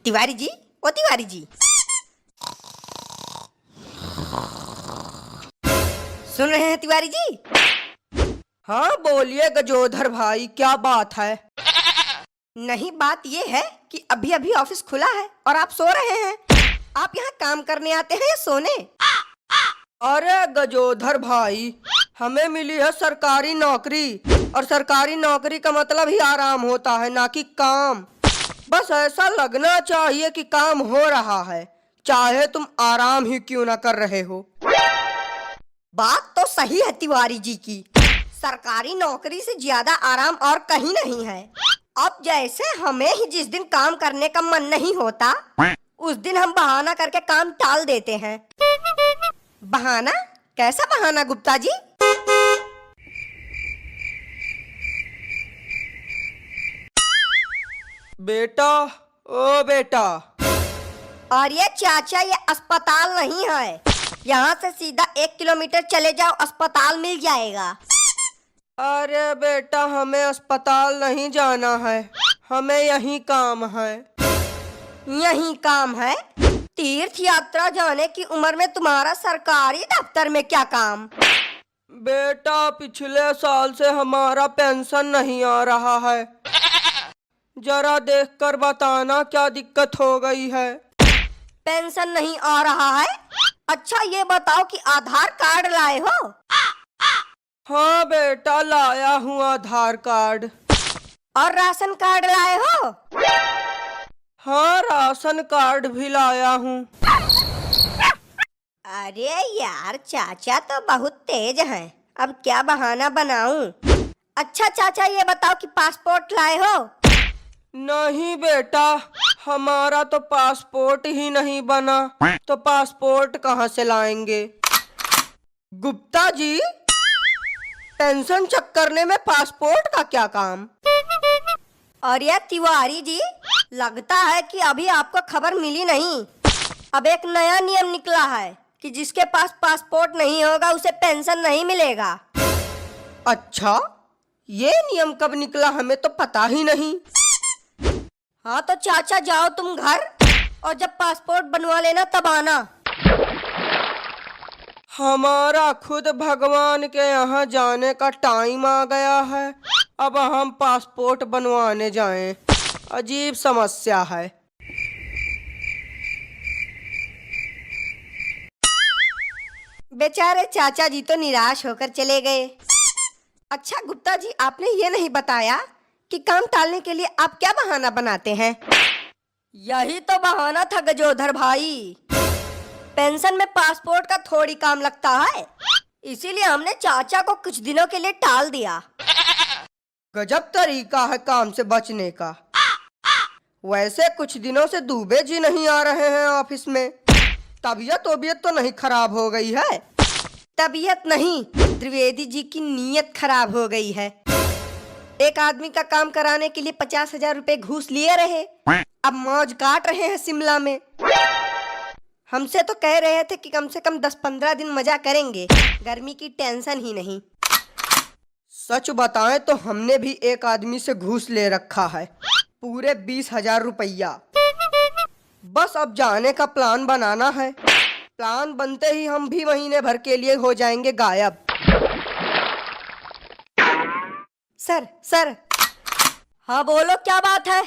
तिवारी जी, ओ तिवारी जी, सुन रहे हैं तिवारी जी? हाँ बोलिए गजोधर भाई, क्या बात है? नहीं, बात ये है कि अभी अभी ऑफिस खुला है और आप सो रहे हैं। आप यहाँ काम करने आते हैं या सोने? अरे गजोधर भाई, हमें मिली है सरकारी नौकरी, और सरकारी नौकरी का मतलब ही आराम होता है, ना कि काम। बस ऐसा लगना चाहिए कि काम हो रहा है, चाहे तुम आराम ही क्यों ना कर रहे हो। बात तो सही है तिवारी जी की। सरकारी नौकरी से ज्यादा आराम और कहीं नहीं है। अब जैसे हमें ही जिस दिन काम करने का मन नहीं होता, उस दिन हम बहाना करके काम टाल देते हैं। बहाना? कैसा बहाना गुप्ता जी? बेटा, ओ बेटा। और ये चाचा, ये अस्पताल नहीं है। यहाँ से सीधा 1 किलोमीटर चले जाओ, अस्पताल मिल जाएगा। अरे बेटा, हमें अस्पताल नहीं जाना है, हमें यही काम है। यही काम है? तीर्थ यात्रा जाने की उम्र में तुम्हारा सरकारी दफ्तर में क्या काम? बेटा, पिछले साल से हमारा पेंशन नहीं आ रहा है, जरा देखकर बताना क्या दिक्कत हो गई है। पेंशन नहीं आ रहा है? अच्छा ये बताओ कि आधार कार्ड लाए हो? हाँ बेटा, लाया हूँ आधार कार्ड। और राशन कार्ड लाए हो? हाँ, राशन कार्ड भी लाया हूँ। अरे यार, चाचा तो बहुत तेज हैं। अब क्या बहाना बनाऊं? अच्छा चाचा ये बताओ कि पासपोर्ट लाए हो? नहीं बेटा, हमारा तो पासपोर्ट ही नहीं बना, तो पासपोर्ट कहाँ से लाएंगे। गुप्ता जी, पेंशन चेक करने में पासपोर्ट का क्या काम? और ये तिवारी जी, लगता है कि अभी आपको खबर मिली नहीं। अब एक नया नियम निकला है कि जिसके पास पासपोर्ट नहीं होगा उसे पेंशन नहीं मिलेगा। अच्छा, ये नियम कब निकला, हमें तो पता ही नहीं। हाँ तो चाचा जाओ तुम घर, और जब पासपोर्ट बनवा लेना तब आना। हमारा खुद भगवान के यहाँ जाने का टाइम आ गया है, अब हम पासपोर्ट बनवाने जाएं, अजीब समस्या है। बेचारे चाचा जी तो निराश होकर चले गए। अच्छा गुप्ता जी, आपने ये नहीं बताया कि काम टालने के लिए आप क्या बहाना बनाते हैं? यही तो बहाना था गजोधर भाई। पेंशन में पासपोर्ट का थोड़ी काम लगता है, इसीलिए हमने चाचा को कुछ दिनों के लिए टाल दिया। गजब तरीका है काम से बचने का। वैसे कुछ दिनों से दुबे जी नहीं आ रहे हैं ऑफिस में, तबीयत तो नहीं खराब हो गई है? तबीयत नहीं, त्रिवेदी जी की नीयत खराब हो गई है। एक आदमी का काम कराने के लिए 50,000 रुपए घूस लिए रहे, अब मौज काट रहे हैं शिमला में। हमसे तो कह रहे थे कि कम से कम 10-15 दिन मजा करेंगे, गर्मी की टेंशन ही नहीं। सच बताएं तो हमने भी एक आदमी से घूस ले रखा है, पूरे 20,000 रुपया। बस अब जाने का प्लान बनाना है, प्लान बनते ही हम भी महीने भर के लिए हो जाएंगे गायब। सर, हाँ बोलो, क्या बात है?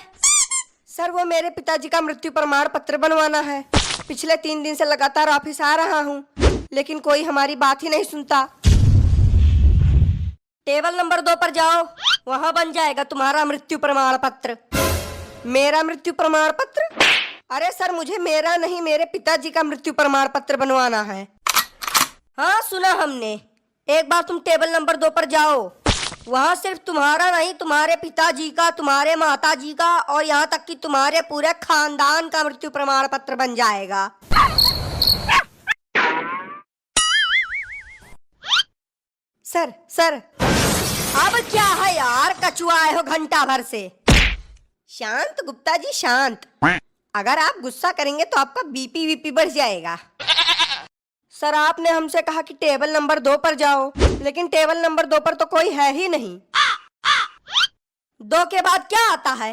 सर, वो मेरे पिताजी का मृत्यु प्रमाण पत्र बनवाना है। पिछले 3 दिन से लगातार ऑफिस आ रहा हूँ, लेकिन कोई हमारी बात ही नहीं सुनता। टेबल नंबर 2 पर जाओ, वहाँ बन जाएगा तुम्हारा मृत्यु प्रमाण पत्र। मेरा मृत्यु प्रमाण पत्र? अरे सर, मुझे मेरा नहीं, मेरे पिताजी का मृत्यु प्रमाण पत्र बनवाना है। हाँ सुना हमने। एक बार तुम टेबल नंबर 2 पर जाओ, वहाँ सिर्फ तुम्हारा नहीं, तुम्हारे पिताजी का, तुम्हारे माताजी का, और यहाँ तक कि तुम्हारे पूरे खानदान का मृत्यु प्रमाण पत्र बन जाएगा। सर, अब क्या है यार, कचुआए हो घंटा भर से। शांत गुप्ता जी, शांत। अगर आप गुस्सा करेंगे तो आपका बीपी बढ़ जाएगा। सर, आपने हमसे कहा कि टेबल नंबर 2 पर जाओ, लेकिन टेबल नंबर 2 पर तो कोई है ही नहीं। 2 के बाद क्या आता है?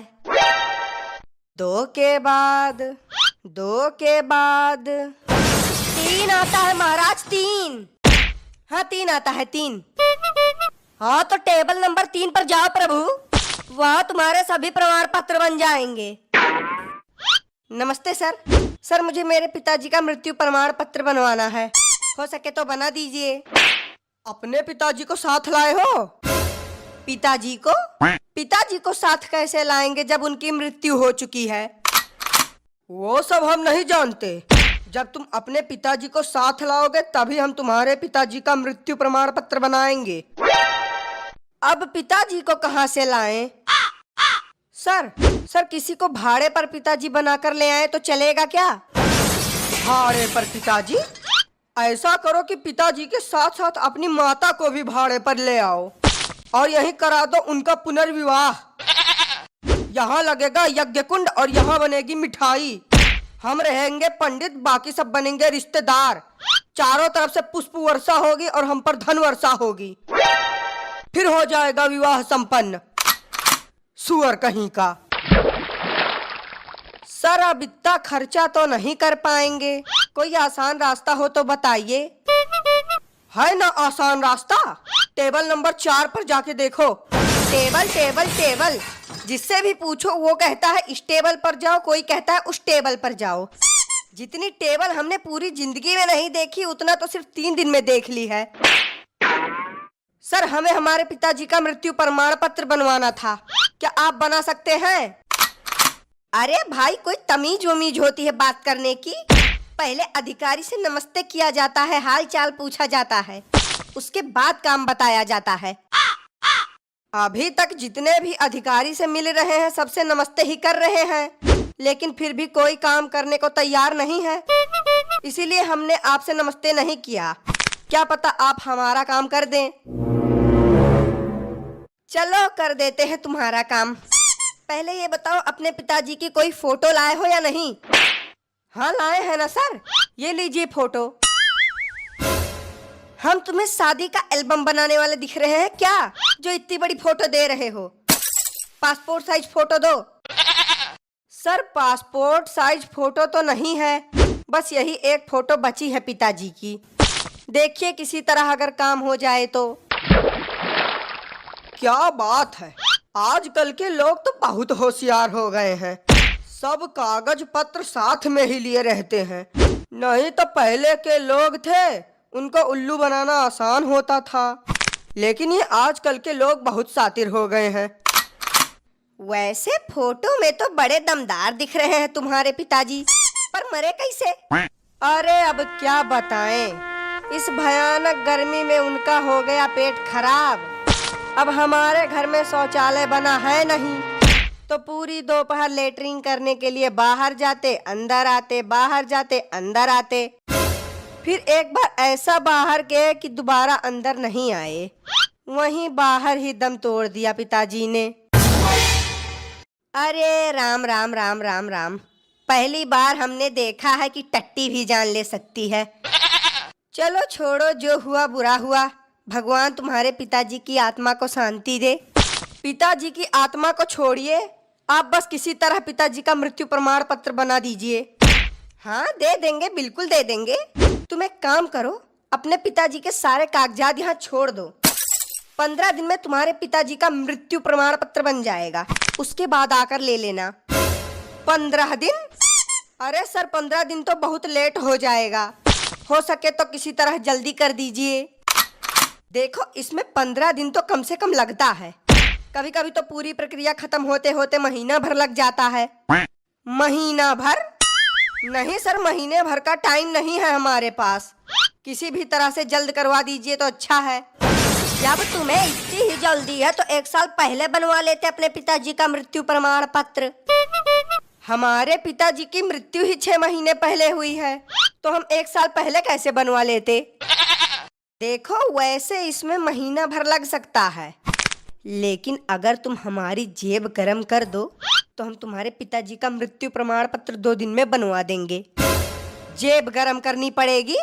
2 के बाद 2 के बाद 3 आता है महाराज, 3। हाँ 3 आता है, 3। हाँ तो टेबल नंबर 3 पर जाओ प्रभु, वहाँ तुम्हारे सभी प्रमाण पत्र बन जाएंगे। नमस्ते सर। सर मुझे मेरे पिताजी का मृत्यु प्रमाण पत्र बनवाना है, हो सके तो बना दीजिए। अपने पिताजी को साथ लाए हो? पिताजी को साथ कैसे लाएंगे जब उनकी मृत्यु हो चुकी है? वो सब हम नहीं जानते। जब तुम अपने पिताजी को साथ लाओगे तभी हम तुम्हारे पिताजी का मृत्यु प्रमाण पत्र बनाएंगे। अब पिताजी को कहाँ से लाएं? सर किसी को भाड़े पर पिताजी बनाकर ले आए तो चलेगा क्या? भाड़े पर पिताजी? ऐसा करो कि पिताजी के साथ साथ अपनी माता को भी भाड़े पर ले आओ और यहीं करा दो उनका पुनर्विवाह। यहाँ लगेगा यज्ञ कुंड और यहाँ बनेगी मिठाई। हम रहेंगे पंडित, बाकी सब बनेंगे रिश्तेदार। चारों तरफ से पुष्प वर्षा होगी और हम पर धन वर्षा होगी। फिर हो जाएगा विवाह संपन्न। सुअर कहीं का। सर अब इतना खर्चा तो नहीं कर पाएंगे, कोई आसान रास्ता हो तो बताइए। है ना आसान रास्ता? टेबल नंबर 4 पर जाके देखो। टेबल जिससे भी पूछो वो कहता है इस टेबल पर जाओ, कोई कहता है उस टेबल पर जाओ। जितनी टेबल हमने पूरी जिंदगी में नहीं देखी उतना तो सिर्फ 3 दिन में देख ली है। सर हमें हमारे पिताजी का मृत्यु प्रमाण पत्र बनवाना था, क्या आप बना सकते हैं? अरे भाई कोई तमीज वमीज होती है बात करने की? पहले अधिकारी से नमस्ते किया जाता है, हाल चाल पूछा जाता है, उसके बाद काम बताया जाता है। अभी तक जितने भी अधिकारी से मिल रहे हैं सबसे नमस्ते ही कर रहे हैं, लेकिन फिर भी कोई काम करने को तैयार नहीं है। इसीलिए हमने आपसे नमस्ते नहीं किया। क्या पता आप हमारा काम कर दें। चलो कर देते हैं तुम्हारा काम। पहले ये बताओ अपने पिताजी की कोई फोटो लाए हो या नहीं? हाँ लाए हैं ना सर, ये लीजिए फोटो। हम तुम्हें शादी का एल्बम बनाने वाले दिख रहे हैं क्या, जो इतनी बड़ी फोटो दे रहे हो? पासपोर्ट साइज फोटो दो। सर पासपोर्ट साइज फोटो तो नहीं है, बस यही एक फोटो बची है पिताजी की। देखिए किसी तरह अगर काम हो जाए तो। क्या बात है, आजकल के लोग तो बहुत होशियार हो गए हैं। सब कागज पत्र साथ में ही लिए रहते हैं। नहीं तो पहले के लोग थे, उनको उल्लू बनाना आसान होता था, लेकिन ये आजकल के लोग बहुत शातिर हो गए हैं। वैसे फोटो में तो बड़े दमदार दिख रहे हैं तुम्हारे पिताजी, पर मरे कैसे? अरे अब क्या बताएं, इस भयानक गर्मी में उनका हो गया पेट खराब। अब हमारे घर में शौचालय बना है नहीं, तो पूरी दोपहर लेटरिन करने के लिए बाहर जाते अंदर आते, बाहर जाते अंदर आते। फिर एक बार ऐसा बाहर गए कि दोबारा अंदर नहीं आए, वहीं बाहर ही दम तोड़ दिया पिताजी ने। अरे राम राम राम राम राम, पहली बार हमने देखा है कि टट्टी भी जान ले सकती है। चलो छोड़ो, जो हुआ बुरा हुआ। भगवान तुम्हारे पिताजी की आत्मा को शांति दे। पिताजी की आत्मा को छोड़िए, आप बस किसी तरह पिताजी का मृत्यु प्रमाण पत्र बना दीजिए। हाँ दे देंगे, बिल्कुल दे देंगे। तुम एक काम करो, अपने पिताजी के सारे कागजात यहाँ छोड़ दो। 15 दिन में तुम्हारे पिताजी का मृत्यु प्रमाण पत्र बन जाएगा, उसके बाद आकर ले लेना। 15 दिन? अरे सर 15 दिन तो बहुत लेट हो जाएगा, हो सके तो किसी तरह जल्दी कर दीजिए। देखो इसमें 15 दिन तो कम से कम लगता है, कभी कभी तो पूरी प्रक्रिया खत्म होते होते महीना भर लग जाता है। महीना भर? नहीं सर, महीने भर का टाइम नहीं है हमारे पास, किसी भी तरह से जल्द करवा दीजिए तो अच्छा है। जब तुम्हें इतनी ही जल्दी है तो 1 साल पहले बनवा लेते अपने पिताजी का मृत्यु प्रमाण पत्र। हमारे पिताजी की मृत्यु ही 6 महीने पहले हुई है, तो हम 1 साल पहले कैसे बनवा लेते? देखो वैसे इसमें महीना भर लग सकता है, लेकिन अगर तुम हमारी जेब गरम कर दो तो हम तुम्हारे पिताजी का मृत्यु प्रमाण पत्र 2 दिन में बनवा देंगे। जेब गरम करनी पड़ेगी?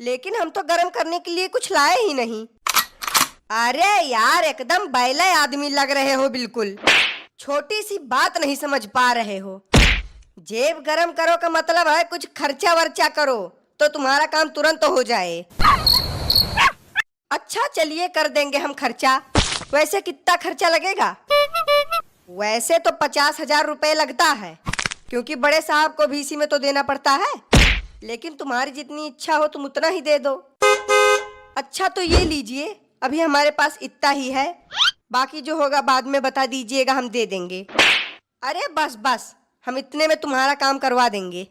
लेकिन हम तो गरम करने के लिए कुछ लाए ही नहीं। अरे यार एकदम बैले आदमी लग रहे हो, बिल्कुल छोटी सी बात नहीं समझ पा रहे हो। जेब गरम करो का मतलब है कुछ खर्चा वर्चा करो तो तुम्हारा काम तुरंत हो जाए। अच्छा चलिए कर देंगे हम खर्चा। वैसे कितना खर्चा लगेगा? वैसे तो 50,000 रुपए लगता है, क्योंकि बड़े साहब को VC में तो देना पड़ता है। लेकिन तुम्हारी जितनी इच्छा हो तुम उतना ही दे दो। अच्छा तो ये लीजिए, अभी हमारे पास इतना ही है, बाकी जो होगा बाद में बता दीजिएगा, हम दे देंगे। अरे बस बस, हम इतने में तुम्हारा काम करवा देंगे।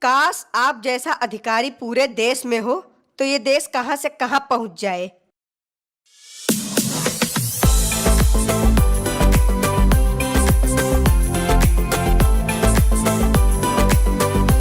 काश आप जैसा अधिकारी पूरे देश में हो तो ये देश कहाँ से कहाँ पहुँच जाए।